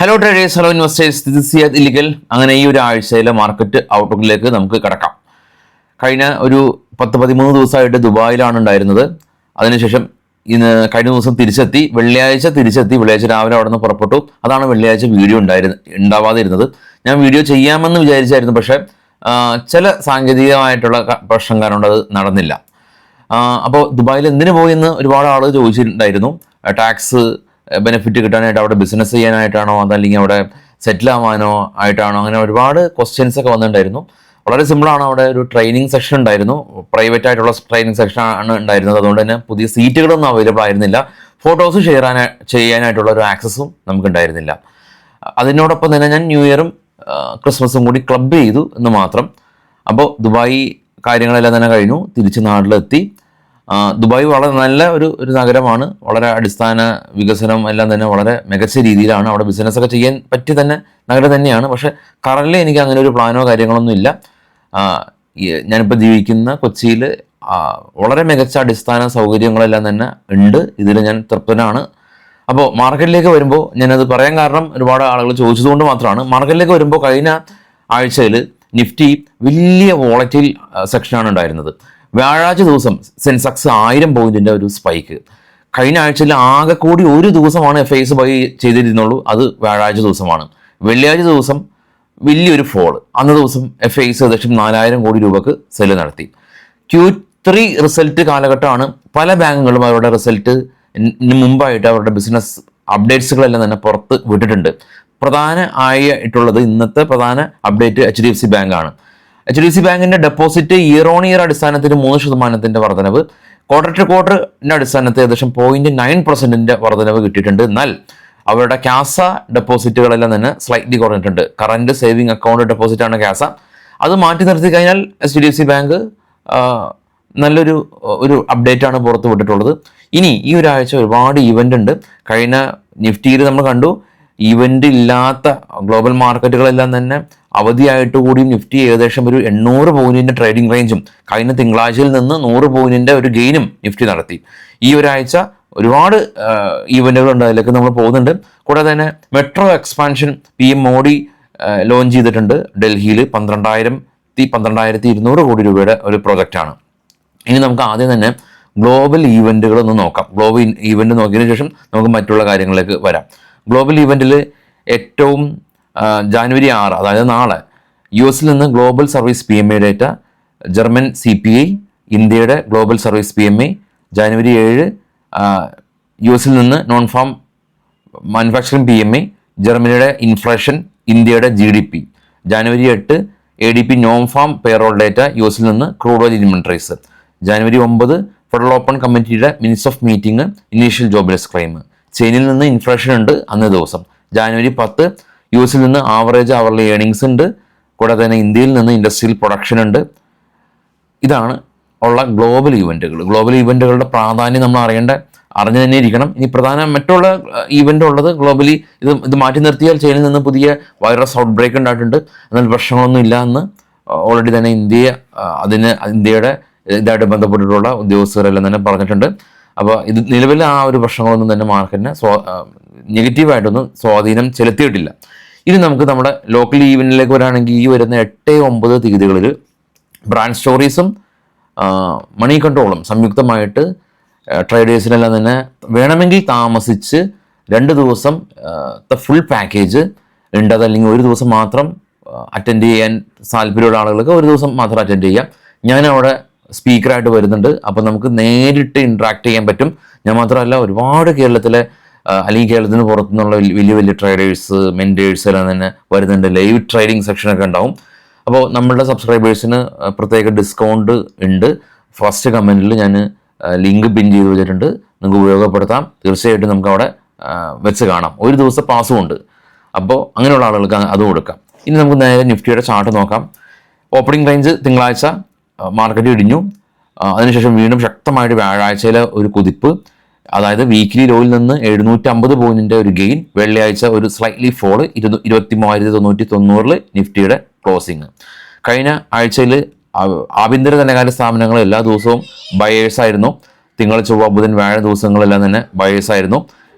Hello traders, hello investors, this is Siyad Illikkal. അങ്ങനെ ഈ ഒരു ആഴ്ചയിലെ മാർക്കറ്റ് ഔട്ട്ലുക്കിലേക്ക് നമുക്ക് കിടക്കാം. കഴിഞ്ഞ ഒരു 10-13 ദിവസമായിട്ട് ദുബായിലാണ് ഉണ്ടായിരുന്നത്. അതിനുശേഷം കഴിഞ്ഞ ദിവസം തിരിച്ചെത്തി, വെള്ളിയാഴ്ച രാവിലെ അവിടെ നിന്ന് പുറപ്പെട്ടു. അതാണ് വെള്ളിയാഴ്ച വീഡിയോ ഉണ്ടാവാതിരുന്നത്. ഞാൻ വീഡിയോ ചെയ്യാമെന്ന് വിചാരിച്ചായിരുന്നു, പക്ഷേ ചില സാങ്കേതികമായിട്ടുള്ള പ്രശ്നം കാരണം അത് നടന്നില്ല. അപ്പോൾ ദുബായിൽ എന്തിനു പോയി എന്ന് ഒരുപാട് ആളുകൾ ചോദിച്ചിട്ടുണ്ടായിരുന്നു. ടാക്സ് ബെനിഫിറ്റ് കിട്ടാനായിട്ട്, അവിടെ ബിസിനസ് ചെയ്യാനായിട്ടാണോ, അതല്ലെങ്കിൽ അവിടെ സെറ്റിൽ ആവാനോ ആയിട്ടാണോ, അങ്ങനെ ഒരുപാട് ക്വസ്റ്റ്യൻസ് ഒക്കെ വന്നിട്ടുണ്ടായിരുന്നു. വളരെ സിമ്പിളാണ്. അവിടെ ഒരു ട്രെയിനിങ് സെക്ഷൻ ഉണ്ടായിരുന്നു, പ്രൈവറ്റ് ആയിട്ടുള്ള ട്രെയിനിങ് സെക്ഷൻ ആണ് ഉണ്ടായിരുന്നത്. അതുകൊണ്ട് തന്നെ പുതിയ സീറ്റുകളൊന്നും അവൈലബിൾ ആയിരുന്നില്ല. ഫോട്ടോസ് ചെയ്യാനായിട്ടുള്ള ഒരു ആക്സസും നമുക്ക് ഉണ്ടായിരുന്നില്ല. അതിനോടൊപ്പം തന്നെ ഞാൻ ന്യൂ ഇയറും ക്രിസ്മസും കൂടി ക്ലബ് ചെയ്തു എന്ന് മാത്രം. അപ്പോൾ ദുബായ് കാര്യങ്ങളെല്ലാം തന്നെ കഴിഞ്ഞു, തിരിച്ച് നാട്ടിലെത്തി. ദുബായ് വളരെ നല്ല ഒരു നഗരമാണ്. വളരെ അടിസ്ഥാന വികസനം എല്ലാം തന്നെ വളരെ മികച്ച രീതിയിലാണ്. അവിടെ ബിസിനസ്സൊക്കെ ചെയ്യാൻ പറ്റിയ തന്നെ നഗരം തന്നെയാണ്. പക്ഷേ കറൻറ്റ്ലി എനിക്ക് അങ്ങനെ ഒരു പ്ലാനോ കാര്യങ്ങളൊന്നും ഇല്ല. ഞാനിപ്പോൾ ജീവിക്കുന്ന കൊച്ചിയിൽ വളരെ മികച്ച അടിസ്ഥാന സൗകര്യങ്ങളെല്ലാം തന്നെ ഉണ്ട്. ഇതിൽ ഞാൻ തൃപ്തനാണ്. അപ്പോൾ മാർക്കറ്റിലേക്ക് വരുമ്പോൾ ഞാനത് പറയാൻ കാരണം ഒരുപാട് ആളുകൾ ചോദിച്ചതുകൊണ്ട് മാത്രമാണ്. മാർക്കറ്റിലേക്ക് വരുമ്പോൾ കഴിഞ്ഞ ആഴ്ചയിൽ നിഫ്റ്റി വലിയ വോളറ്റൈൽ സെക്ഷനാണ് ഉണ്ടായിരുന്നത്. വ്യാഴാഴ്ച ദിവസം സെൻസെക്സ് 1000 പോയിന്റിൻ്റെ ഒരു സ്പൈക്ക്. കഴിഞ്ഞ ആഴ്ചയിൽ ആകെ കൂടി ഒരു ദിവസമാണ് FIs ബൈ ചെയ്തിരുന്നുള്ളൂ, അത് വ്യാഴാഴ്ച ദിവസമാണ്. വെള്ളിയാഴ്ച ദിവസം വലിയൊരു ഫോൾ. അന്ന ദിവസം FIs ഏകദേശം 4000 കോടി രൂപക്ക് സെല്ല് നടത്തി. Q3 റിസൾട്ട് കാലഘട്ടമാണ്. പല ബാങ്കുകളും അവരുടെ റിസൾട്ടിന് മുമ്പായിട്ട് അവരുടെ ബിസിനസ് അപ്ഡേറ്റ്സുകളെല്ലാം തന്നെ പുറത്ത് വിട്ടിട്ടുണ്ട്. പ്രധാന ആയിട്ടുള്ളത് ഇന്നത്തെ പ്രധാന അപ്ഡേറ്റ് HDFC ബാങ്കാണ്. HDFC ബാങ്കിന്റെ ഡെപ്പോസിറ്റ് ഇയർ ഓൺ ഇയർ അടിസ്ഥാനത്തിൽ 3% വർധനവ്, ക്വാർട്ടർ ടു ക്വാർട്ടറിന്റെ അടിസ്ഥാനത്തിൽ ഏകദേശം 0.9% വർധനവ് കിട്ടിയിട്ടുണ്ട്. എന്നാൽ അവരുടെ കാസ ഡെപ്പോസിറ്റുകളെല്ലാം തന്നെ സ്ലൈറ്റ്ലി കുറഞ്ഞിട്ടുണ്ട്. കറന്റ് സേവിങ് അക്കൗണ്ട് ഡെപ്പോസിറ്റ് ആണ് കാസ. അത് മാറ്റി നിർത്തി കഴിഞ്ഞാൽ HDFC ബാങ്ക് നല്ലൊരു അപ്ഡേറ്റ് ആണ് പുറത്ത് വിട്ടിട്ടുള്ളത്. ഇനി ഈ ഒരാഴ്ച ഒരുപാട് ഇവന്റ് ഉണ്ട്. കഴിഞ്ഞ നിഫ്റ്റിയിൽ നമ്മൾ കണ്ടു, ഇവന്റ് ഇല്ലാത്ത ഗ്ലോബൽ മാർക്കറ്റുകളെല്ലാം തന്നെ അവധിയായിട്ട് കൂടി നിഫ്റ്റി ഏകദേശം ഒരു 800 പോയിന്റിന്റെ ട്രേഡിംഗ് റേഞ്ചും കഴിഞ്ഞ തിങ്കളാഴ്ചയിൽ നിന്ന് 100 പോയിന്റിന്റെ ഒരു ഗെയിനും നിഫ്റ്റി നടത്തി. ഈ ഒരാഴ്ച ഒരുപാട് ഈവന്റുകൾ ഉണ്ട്, അതിലേക്ക് നമ്മൾ പോകുന്നുണ്ട്. കൂടാതെ തന്നെ metro expansion PM Modi launch ചെയ്തിട്ടുണ്ട്. ഡൽഹിയിൽ 12,200 കോടി രൂപയുടെ ഒരു പ്രോജക്റ്റാണ്. ഇനി നമുക്ക് ആദ്യം തന്നെ ഗ്ലോബൽ ഈവന്റുകൾ ഒന്ന് നോക്കാം. ഗ്ലോബൽ ഈവന്റ് നോക്കിയതിനു ശേഷം നമുക്ക് മറ്റുള്ള കാര്യങ്ങളിലേക്ക് വരാം. ഗ്ലോബൽ ഈവന്റിൽ ഏറ്റവും ജാനുവരി 6, അതായത് നാളെ US നിന്ന് global service PMI data, German CPI, ഇന്ത്യയുടെ global service PMI. January 7 US നിന്ന് നോൺ ഫാം മാനുഫാക്ചറിംഗ് PMI, ജർമ്മനിയുടെ ഇൻഫ്ലേഷൻ, ഇന്ത്യയുടെ GDP. January 8 ADP non farm payroll data, US നിന്ന് crude oil inventories. January 9 federal open കമ്മിറ്റിയുടെ minutes of meeting, initial jobless claim. ചൈനയിൽ നിന്ന് inflation ഉണ്ട് അന്നേ ദിവസം. ജാനുവരി 10 US നിന്ന് ആവറേജ് അവർലി ഏണിങ്സ് ഉണ്ട്. കൂടാതെ തന്നെ ഇന്ത്യയിൽ നിന്ന് ഇൻഡസ്ട്രിയൽ പ്രൊഡക്ഷൻ ഉണ്ട്. ഇതാണ് ഉള്ള ഗ്ലോബൽ ഈവൻറ്റുകൾ. ഗ്ലോബൽ ഈവൻറ്റുകളുടെ പ്രാധാന്യം നമ്മൾ അറിഞ്ഞു തന്നെ ഇരിക്കണം. ഇനി മറ്റുള്ള ഈവൻ്റ് ഉള്ളത് ഗ്ലോബലി ഇത് മാറ്റി നിർത്തിയാൽ ചൈനയിൽ നിന്ന് പുതിയ വൈറസ് ഔട്ട് ബ്രേക്ക് ഉണ്ടായിട്ടുണ്ട്. എന്നാൽ പ്രശ്നങ്ങളൊന്നും ഇല്ല എന്ന് ഓൾറെഡി തന്നെ ഇന്ത്യയുടെ ഇതായിട്ട് ബന്ധപ്പെട്ടിട്ടുള്ള ഉദ്യോഗസ്ഥരെല്ലാം തന്നെ പറഞ്ഞിട്ടുണ്ട്. അപ്പോൾ ഇത് നിലവിൽ ആ ഒരു പ്രശ്നങ്ങളൊന്നും തന്നെ മാർക്കറ്റിനെ നെഗറ്റീവായിട്ടൊന്നും സ്വാധീനം ചെലുത്തിയിട്ടില്ല. ഇനി നമുക്ക് നമ്മുടെ ലോക്കൽ ഈവൻറ്റിലേക്ക് വരാണെങ്കിൽ ഈ വരുന്ന 8-9 തീയതികളിൽ ബ്രാൻഡ് സ്റ്റോറീസും മണി കൺട്രോളും സംയുക്തമായിട്ട് ട്രേഡേഴ്സിനെല്ലാം തന്നെ വേണമെങ്കിൽ താമസിച്ച് 2 ദിവസം ഫുൾ പാക്കേജ് ഉണ്ട്. അതല്ലെങ്കിൽ ഒരു ദിവസം മാത്രം അറ്റൻഡ് ചെയ്യാൻ താല്പര്യമുള്ള ആളുകൾക്ക് ഒരു ദിവസം മാത്രം അറ്റൻഡ് ചെയ്യാം. ഞാനവിടെ സ്പീക്കറായിട്ട് വരുന്നുണ്ട്. അപ്പോൾ നമുക്ക് നേരിട്ട് ഇൻട്രാക്ട് ചെയ്യാൻ പറ്റും. ഞാൻ മാത്രമല്ല, ഒരുപാട് കേരളത്തിലെ അല്ലെങ്കിൽ കേരളത്തിന് പുറത്തുനിന്നുള്ള വലിയ ട്രേഡേഴ്സ്, മെൻറ്റേഴ്സ് എല്ലാം തന്നെ വരുന്നുണ്ട്. ലൈവ് ട്രേഡിംഗ് സെക്ഷനൊക്കെ ഉണ്ടാവും. അപ്പോൾ നമ്മളുടെ സബ്സ്ക്രൈബേഴ്സിന് പ്രത്യേക ഡിസ്കൗണ്ട് ഉണ്ട്. ഫസ്റ്റ് കമൻറ്റിൽ ഞാൻ ലിങ്ക് പിൻ ചെയ്ത് വെച്ചിട്ടുണ്ട്, നിങ്ങൾക്ക് ഉപയോഗപ്പെടുത്താം. തീർച്ചയായിട്ടും നമുക്ക് അവിടെ വെച്ച് കാണാം. ഒരു ദിവസം പാസും ഉണ്ട്. അപ്പോൾ അങ്ങനെയുള്ള ആളുകൾക്ക് അത് കൊടുക്കാം. ഇനി നമുക്ക് നേരെ നിഫ്റ്റിയുടെ ചാർട്ട് നോക്കാം. ഓപ്പണിംഗ് റേഞ്ച് തിങ്കളാഴ്ച മാർക്കറ്റ് ഇടിഞ്ഞു. അതിനുശേഷം വീണ്ടും ശക്തമായിട്ട് വ്യാഴാഴ്ചയിലെ ഒരു കുതിപ്പ്, അതായത് വീക്ക്ലി ലോയിൽ നിന്ന് 750 പോയിന്റിന്റെ ഒരു ഗെയിൻ. വെള്ളിയാഴ്ച ഒരു സ്ലൈറ്റ്ലി ഫോള്, 23,990 നിഫ്റ്റിയുടെ ക്ലോസിങ്. കഴിഞ്ഞ ആഴ്ചയിൽ ആഭ്യന്തര ധനകാര്യ സ്ഥാപനങ്ങൾ എല്ലാ ദിവസവും ബയേഴ്സ് ആയിരുന്നു. തിങ്കൾ, ചൊവ്വ, ബുധൻ, വ്യാഴ ദിവസങ്ങളെല്ലാം തന്നെ ബയേഴ്സ് ആയിരുന്നു.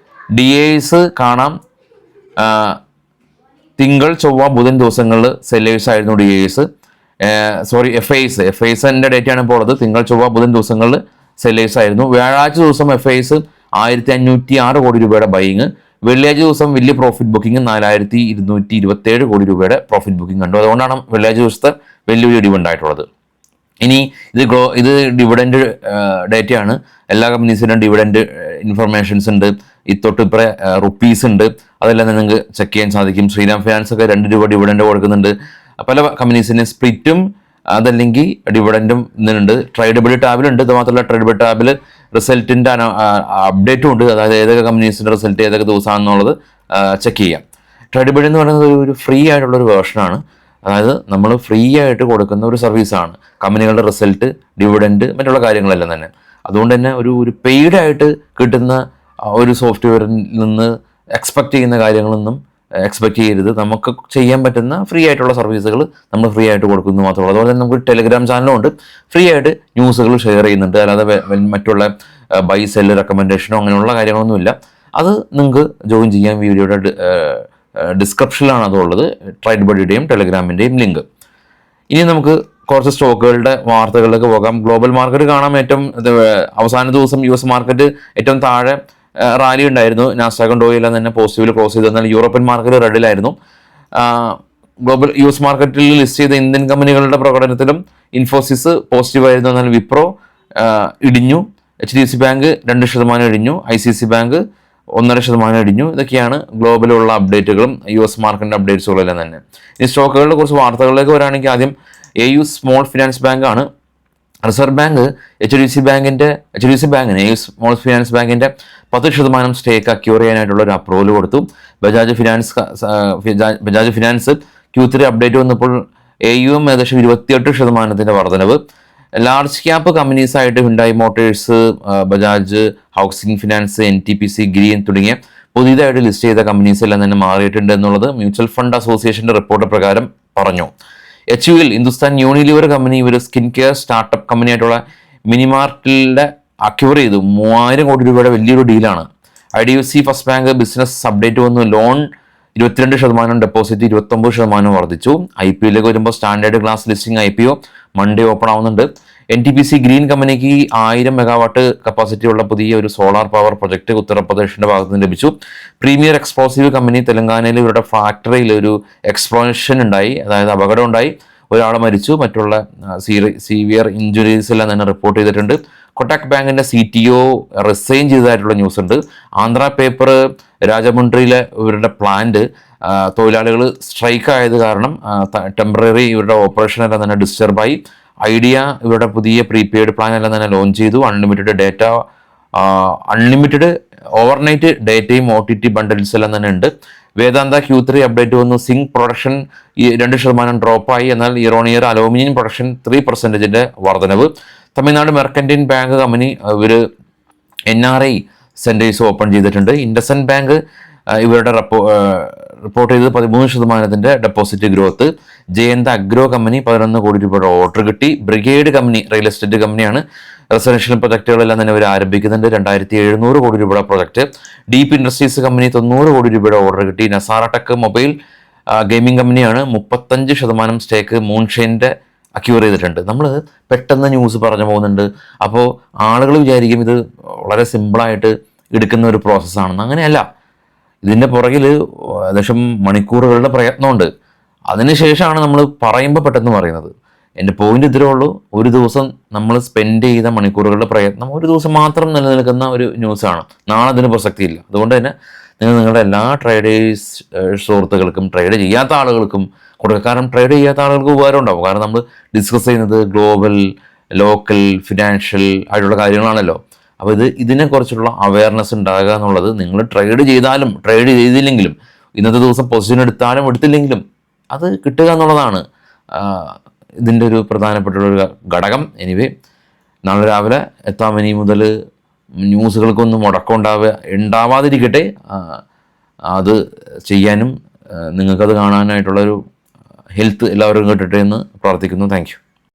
DAs കാണാം തിങ്കൾ ചൊവ്വ ബുധൻ ദിവസങ്ങളിൽ സെല്ലേഴ്സ് ആയിരുന്നു DIs. FIs ഡേറ്റയാണ് ഇപ്പോൾ ഉള്ളത്. തിങ്കൾ ചൊവ്വ ബുധൻ ദിവസങ്ങളിൽ സെല്ലേഴ്സ് ആയിരുന്നു. വ്യാഴാഴ്ച ദിവസം FIs 1506 കോടി രൂപയുടെ ബൈയിങ്. വെള്ളിയാഴ്ച ദിവസം വലിയ പ്രോഫിറ്റ് ബുക്കിംഗ് 4227 കോടി രൂപയുടെ പ്രോഫിറ്റ് ബുക്കിംഗ് കണ്ടു. അതുകൊണ്ടാണ് വെള്ളിയാഴ്ച ദിവസത്തെ വലിയൊരു ഇടിവ് ഉണ്ടായിട്ടുള്ളത്. ഇനി ഇത് ഡിവിഡൻഡ് ഡേറ്റയാണ്. എല്ലാ കമ്പനീസിനും ഡിവിഡൻഡ് ഇൻഫർമേഷൻസ് ഉണ്ട്. തൊട്ടിപ്പുറ റുപ്പീസ് ഉണ്ട്. അതെല്ലാം നിങ്ങൾക്ക് ചെക്ക് ചെയ്യാൻ സാധിക്കും. ശ്രീറാം ഫിനാൻസ് ഒക്കെ 2 രൂപ ഡിവിഡൻഡ് കൊടുക്കുന്നുണ്ട്. പല കമ്പനീസിന് സ്പ്ലിറ്റും അതല്ലെങ്കിൽ ഡിവിഡൻഡും ഇന്നുണ്ട്. ട്രേഡബിൾ ടാബിലുണ്ട്. ഇത് മാത്രമല്ല ട്രേഡബിൾ ടാബിൽ റിസൾട്ടിൻ്റെ അപ്ഡേറ്റും ഉണ്ട്. അതായത് ഏതൊക്കെ കമ്പനീസിൻ്റെ റിസൾട്ട് ഏതൊക്കെ ദിവസമാണെന്നുള്ളത് ചെക്ക് ചെയ്യാം. ട്രേഡബിൾ എന്ന് പറയുന്നത് ഒരു ഫ്രീ ആയിട്ടുള്ളൊരു വേർഷനാണ്. അതായത് നമ്മൾ ഫ്രീ ആയിട്ട് കൊടുക്കുന്ന ഒരു സർവീസാണ്. കമ്പനികളുടെ റിസൾട്ട്, ഡിവിഡൻഡ്, മറ്റുള്ള കാര്യങ്ങളെല്ലാം തന്നെ. അതുകൊണ്ട് തന്നെ ഒരു പെയ്ഡായിട്ട് കിട്ടുന്ന ഒരു സോഫ്റ്റ്വെയറിൽ നിന്ന് എക്സ്പെക്റ്റ് ചെയ്യുന്ന കാര്യങ്ങളൊന്നും എക്സ്പെക്റ്റ് ചെയ്യരുത്. നമുക്ക് ചെയ്യാൻ പറ്റുന്ന ഫ്രീ ആയിട്ടുള്ള സർവീസുകൾ നമ്മൾ ഫ്രീ ആയിട്ട് കൊടുക്കുന്നു മാത്രമേ. അതുപോലെ തന്നെ നമുക്ക് ടെലിഗ്രാം ചാനലും ഉണ്ട്. ഫ്രീ ആയിട്ട് ന്യൂസുകൾ ഷെയർ ചെയ്യുന്നുണ്ട്. അല്ലാതെ മറ്റുള്ള ബൈ സെല്ല് റെക്കമെൻഡേഷനോ അങ്ങനെയുള്ള കാര്യങ്ങളൊന്നുമില്ല. അത് നിങ്ങൾക്ക് ജോയിൻ ചെയ്യാൻ വീഡിയോയുടെ ഡിസ്ക്രിപ്ഷനിലാണ് അതുള്ളത്. ട്രേഡബിളിൻ്റെയും ടെലിഗ്രാമിൻ്റെയും ലിങ്ക്. ഇനി നമുക്ക് കുറച്ച് സ്റ്റോക്കുകളുടെ വാർത്തകളിലേക്ക് പോകാം. ഗ്ലോബൽ മാർക്കറ്റ് കാണാം. ഏറ്റവും അവസാന ദിവസം US മാർക്കറ്റ് ഏറ്റവും താഴെ റാലി ഉണ്ടായിരുന്നു. നാസ്ഡാക്കും ഡോയെല്ലാം തന്നെ പോസിറ്റീവിൽ ക്ലോസ് ചെയ്തു. എന്നാൽ യൂറോപ്യൻ മാർക്കറ്റ് റെഡിലായിരുന്നു. US മാർക്കറ്റിൽ ലിസ്റ്റ് ചെയ്ത ഇന്ത്യൻ കമ്പനികളുടെ പ്രകടനത്തിലും ഇൻഫോസിസ് പോസിറ്റീവായിരുന്നു. എന്നാൽ വിപ്രോ ഇടിഞ്ഞു. HDFC ബാങ്ക് 2% ഇടിഞ്ഞു. ICICI ബാങ്ക് 1.5% ഇടിഞ്ഞു. ഇതൊക്കെയാണ് ഗ്ലോബലുള്ള അപ്ഡേറ്റുകളും US മാർക്കറ്റിൻ്റെ അപ്ഡേറ്റ്സുകളെല്ലാം തന്നെ. ഈ സ്റ്റോക്കുകളുടെ കുറച്ച് വാർത്തകളിലേക്ക് വരാണെങ്കിൽ ആദ്യം AU സ്മോൾ ഫിനാൻസ് ബാങ്കാണ്. റിസർവ് ബാങ്ക് HDFC ബാങ്കിന് AU സ്മോൾ ഫിനാൻസ് ബാങ്കിൻ്റെ 10% സ്റ്റേക്ക് അക്യൂർ ചെയ്യാനായിട്ടുള്ള ഒരു അപ്രൂവൽ കൊടുത്തു. ബജാജ് ഫിനാൻസ് Q3 അപ്ഡേറ്റ് വന്നപ്പോൾ AUM ഏകദേശം 28% വർധനവ്. ലാർജ് ക്യാപ്പ് കമ്പനീസായിട്ട് Hyundai Motors, Bajaj, housing finance, NTPC, green തുടങ്ങിയ പുതിയതായിട്ട് ലിസ്റ്റ് ചെയ്ത കമ്പനീസ് എല്ലാം തന്നെ മാറിയിട്ടുണ്ട് എന്നുള്ളത് മ്യൂച്വൽ ഫണ്ട് അസോസിയേഷൻ്റെ റിപ്പോർട്ട് പ്രകാരം പറഞ്ഞു. HUL ഹിന്ദുസ്ഥാൻ യൂണിലിവർ കമ്പനി ഒരു സ്കിൻ കെയർ സ്റ്റാർട്ടപ്പ് കമ്പനിയായിട്ടുള്ള മിനിമാർട്ടിലെ അക്യൂർ ചെയ്തു. 3000 കോടി രൂപയുടെ വലിയൊരു ഡീലാണ്. IDFC first bank business update വന്നു. ലോൺ 22%, ഡെപ്പോസിറ്റ് 29% വർദ്ധിച്ചു. IPOയിലേക്ക് വരുമ്പോൾ standard class listing IPO Monday open ആവുന്നുണ്ട്. NTPC ഗ്രീൻ കമ്പനിക്ക് 1000 മെഗാവാട്ട് കപ്പാസിറ്റി ഉള്ള പുതിയ ഒരു സോളാർ പവർ പ്രൊജക്ട് ഉത്തർപ്രദേശിന്റെ ഭാഗത്ത് നിന്ന് ലഭിച്ചു. പ്രീമിയർ എക്സ്പ്ലോസീവ് കമ്പനി തെലങ്കാനയിൽ ഇവരുടെ ഫാക്ടറിയിൽ ഒരു എക്സ്പ്ലോഷൻ ഉണ്ടായി, അതായത് അപകടം ഉണ്ടായി. ഒരാൾ മരിച്ചു. മറ്റുള്ള സീവിയർ ഇഞ്ചുറീസ് എല്ലാം തന്നെ റിപ്പോർട്ട് ചെയ്തിട്ടുണ്ട്. കൊട്ടാക് ബാങ്കിന്റെ CTO റിസൈൻ ചെയ്തതായിട്ടുള്ള ന്യൂസ് ഉണ്ട്. ആന്ധ്ര പേപ്പർ രാജമുണ്ട്രിയിലെ ഇവരുടെ പ്ലാന്റ് തൊഴിലാളികൾ സ്ട്രൈക്ക് ആയത് കാരണം ടെമ്പററി ഇവരുടെ ഓപ്പറേഷൻ എല്ലാം തന്നെ ഡിസ്റ്റർബായി. ഐഡിയ ഇവരുടെ പുതിയ പ്രീപെയ്ഡ് പ്ലാൻ എല്ലാം തന്നെ ലോഞ്ച് ചെയ്തു. അൺലിമിറ്റഡ് ഓവർനൈറ്റ് ഡേറ്റയും OTT ബണ്ടിൽസ് എല്ലാം തന്നെ ഉണ്ട്. വേദാന്ത Q3 അപ്ഡേറ്റ് വന്നു. സിങ്ക് പ്രൊഡക്ഷൻ 2% ഡ്രോപ്പായി. എന്നാൽ year on year aluminium production 3% വർധനവ്. തമിഴ്നാട് മെർക്കന്റൈൻ ബാങ്ക് കമ്പനി ഇവർ NRI സെന്റേഴ്സ് ഓപ്പൺ ചെയ്തിട്ടുണ്ട്. ഇൻഡസൻഡ് ബാങ്ക് ഇവരുടെ റിപ്പോർട്ട് ചെയ്ത് 13% deposit growth. Jayanta agro company 11 crore രൂപയുടെ ഓർഡർ കിട്ടി. ബ്രിഗേഡ് കമ്പനി റിയൽ എസ്റ്റേറ്റ് കമ്പനിയാണ്. റെസിഡൻഷ്യൽ പ്രൊജക്റ്റുകളെല്ലാം തന്നെ ഇവർ ആരംഭിക്കുന്നുണ്ട്. 2700 കോടി രൂപയുടെ പ്രൊജക്ട്. ഡീപ്പ് ഇൻഡസ്ട്രീസ് കമ്പനി 90 കോടി രൂപയുടെ ഓർഡർ കിട്ടി. നസാറ ടെക് മൊബൈൽ ഗെയിമിംഗ് കമ്പനിയാണ്. 35% സ്റ്റേക്ക് മൂൺഷൈൻ്റെ അക്യൂർ ചെയ്തിട്ടുണ്ട്. നമ്മൾ പെട്ടെന്ന് ന്യൂസ് പറഞ്ഞു പോകുന്നുണ്ട്. അപ്പോൾ ആളുകൾ വിചാരിക്കും ഇത് വളരെ സിമ്പിളായിട്ട് എടുക്കുന്ന ഒരു പ്രോസസ്സാണെന്ന്. അങ്ങനെയല്ല. ഇതിൻ്റെ പുറകിൽ ഏകദേശം മണിക്കൂറുകളുടെ പ്രയത്നമുണ്ട്. അതിനുശേഷമാണ് നമ്മൾ പറയുമ്പോൾ പെട്ടെന്ന് പറയുന്നത്. എൻ്റെ പോയിന്റ് ഇത്രേ ഉള്ളൂ. ഒരു ദിവസം നമ്മൾ സ്പെൻഡ് ചെയ്ത മണിക്കൂറുകളുടെ പ്രയത്നം ഒരു ദിവസം മാത്രം നിലനിൽക്കുന്ന ഒരു ന്യൂസാണ്. നാളെ അതിന് പ്രസക്തിയില്ല. അതുകൊണ്ട് തന്നെ നിങ്ങൾ നിങ്ങളുടെ എല്ലാ ട്രേഡേഴ്സ് സുഹൃത്തുക്കൾക്കും ട്രേഡ് ചെയ്യാത്ത ആളുകൾക്കും കൊടുക്കുക. കാരണം ട്രേഡ് ചെയ്യാത്ത ആളുകൾക്ക് ഉപകാരം ഉണ്ടാവും. കാരണം നമ്മൾ ഡിസ്കസ് ചെയ്യുന്നത് ഗ്ലോബൽ, ലോക്കൽ, ഫിനാൻഷ്യൽ ആയിട്ടുള്ള കാര്യങ്ങളാണല്ലോ. അപ്പോൾ ഇതിനെക്കുറിച്ചുള്ള അവയർനെസ് ഉണ്ടാകുക എന്നുള്ളത് നിങ്ങൾ ട്രേഡ് ചെയ്താലും ട്രേഡ് ചെയ്തില്ലെങ്കിലും ഇന്നത്തെ ദിവസം പൊസിഷൻ എടുത്താലും എടുത്തില്ലെങ്കിലും അത് കിട്ടുക എന്നുള്ളതാണ് ഇതിൻ്റെ ഒരു പ്രധാനപ്പെട്ടുള്ളൊരു ഘടകം. എനിവേ നാളെ രാവിലെ എത്താം. ഇനി മുതൽ ന്യൂസുകൾക്കൊന്നും ഉണ്ടാവാതിരിക്കട്ടെ. അത് ചെയ്യാനും നിങ്ങൾക്കത് കാണാനായിട്ടുള്ളൊരു ഹെൽത്ത് എല്ലാവരും കിട്ടട്ടെ എന്ന് പ്രാർത്ഥിക്കുന്നു. Thank you.